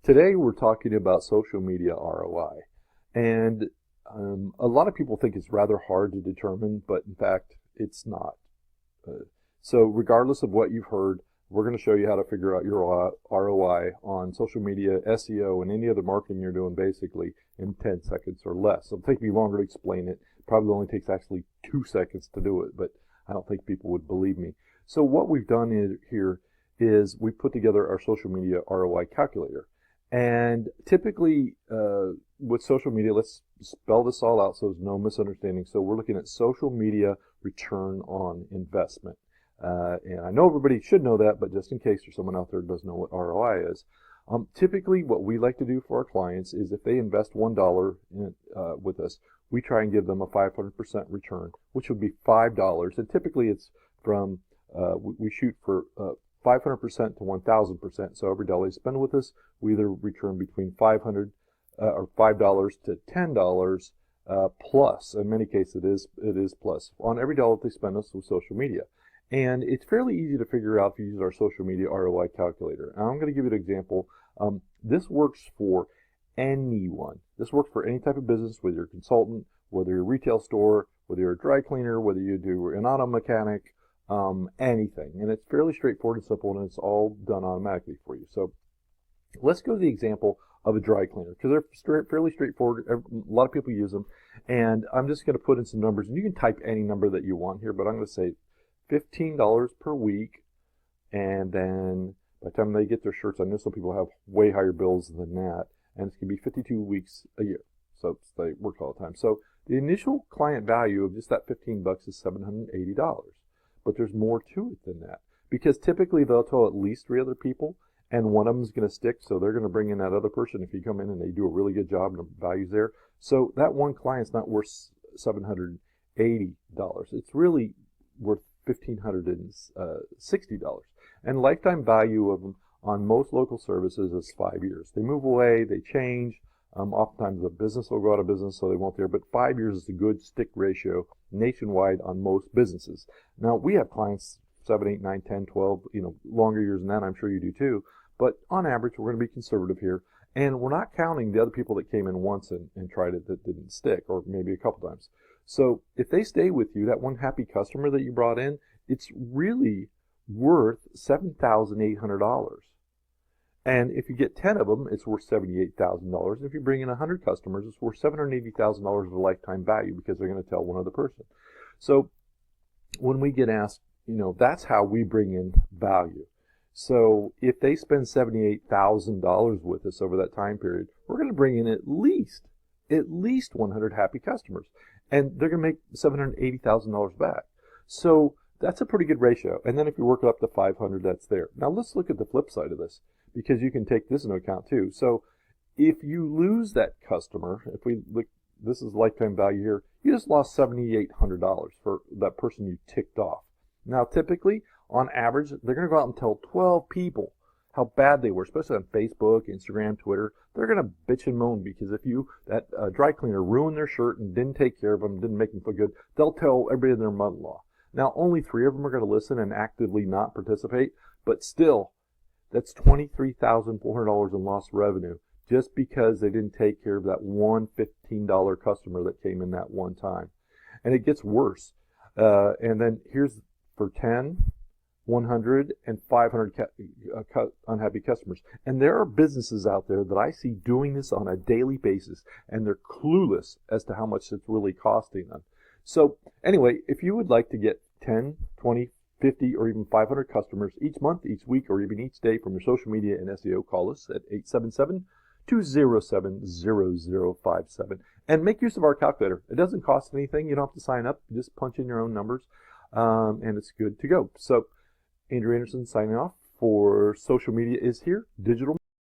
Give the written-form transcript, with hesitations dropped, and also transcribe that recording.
Today we're talking about social media ROI, and a lot of people think it's rather hard to determine, but in fact it's not. So regardless of what you've heard, we're going to show you how to figure out your ROI on social media, SEO, and any other marketing you're doing basically in 10 seconds or less. It'll take me longer to explain it. Probably only takes actually 2 seconds to do it, but I don't think people would believe me. So what we've done here is we put together our social media ROI calculator. And typically with social media, let's spell this all out so there's no misunderstanding. So we're looking at social media return on investment. And I know everybody should know that, but just in case there's someone out there who doesn't know what ROI is. Typically what we like to do for our clients is if they invest $1 with us, we try and give them a 500% return, which would be $5. And typically it's from, we shoot for 500% to 1,000%. So every dollar they spend with us, we either return between $500 or $5 to $10 plus. In many cases, it is plus on every dollar they spend us with social media. And it's fairly easy to figure out if you use our social media ROI calculator. Now I'm going to give you an example. This works for anyone. This works for any type of business, whether you're a consultant, whether you're a retail store, whether you're a dry cleaner, whether you do an auto mechanic, anything. And it's fairly straightforward and simple, and it's all done automatically for you. So let's go to the example of a dry cleaner, because they're fairly straightforward. A lot of people use them. And I'm just going to put in some numbers, and you can type any number that you want here, but I'm going to say $15 per week. And then by the time they get their shirts, I know some people have way higher bills than that, and it's going to be 52 weeks a year. So they work all the time. So the initial client value of just that $15 is $780. But there's more to it than that, because typically they'll tell at least 3 other people, and one of them is going to stick, so they're going to bring in that other person if you come in and they do a really good job and the value's there. So that one client's not worth $780. It's really worth $1,560. And lifetime value of them on most local services is 5 years. They move away, they change. Oftentimes the business will go out of business, so they won't there. But 5 years is a good stick ratio nationwide on most businesses. Now, we have clients 7, 8, 9, 10, 12, longer years than that. I'm sure you do too. But on average, we're going to be conservative here. And we're not counting the other people that came in once and tried it that didn't stick, or maybe a couple times. So if they stay with you, that one happy customer that you brought in, it's really worth $7,800. And if you get 10 of them, it's worth $78,000. And if you bring in 100 customers, it's worth $780,000 of lifetime value, because they're going to tell one other person. So when we get asked, that's how we bring in value. So if they spend $78,000 with us over that time period, we're going to bring in at least 100 happy customers. And they're going to make $780,000 back. So that's a pretty good ratio. And then if you work it up to 500, that's there. Now let's look at the flip side of this, because you can take this into account too. So if you lose that customer, if we look, this is lifetime value here, you just lost $7,800 for that person you ticked off. Now typically, on average, they're going to go out and tell 12 people how bad they were, especially on Facebook, Instagram, Twitter. They're going to bitch and moan, because if that dry cleaner ruined their shirt and didn't take care of them, didn't make them feel good, they'll tell everybody in their mother-in-law. Now, only 3 of them are going to listen and actively not participate, but still, that's $23,400 in lost revenue just because they didn't take care of that one $15 customer that came in that one time. And it gets worse. And then here's for 10, 100, and 500 unhappy customers. And there are businesses out there that I see doing this on a daily basis, and they're clueless as to how much it's really costing them. So anyway, if you would like to get 10, 20, 50, or even 500 customers each month, each week, or even each day from your social media and SEO, call us at 877-207-0057 and make use of our calculator. It doesn't cost anything. You don't have to sign up. You just punch in your own numbers, and it's good to go. So Andrew Anderson signing off for Social Media is Here, Digital